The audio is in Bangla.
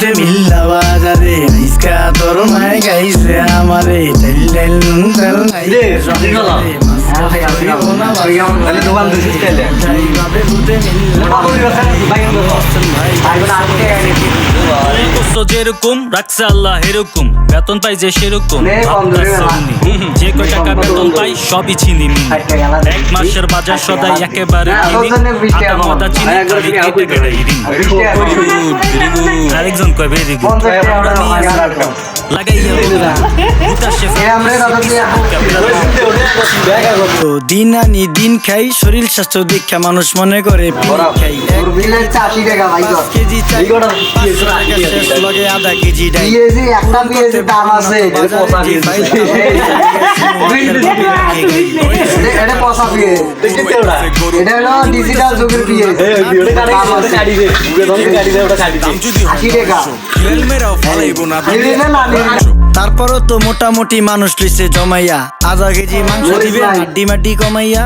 ফুটে মিল্লা বাজারে ইসকা তোর মায় গাইছে আমারে তেল তেল নুন তেল নাই যেরকম রাখছে আল্লাহ এরকম বেতন পাই যে সেরকম যে কয় টাকা বেতন পাই সবই চিনি মিনি এক মাসের বাজার সদাই একেবারে মদা চিনি আরেকজন কয় ভেরি গুড দিন আনি দিন খাই শরীর স্বাস্থ্য দীক্ষা মানুষ মনে করে খাই কেজি চাই শেষ লগে আধা কেজি ডাই তারপরও তো মোটামুটি মানুষ লইছে জমাইয়া আধা কেজি মাংস দিবে হাড্ডি মাড্ডি কমাইয়া।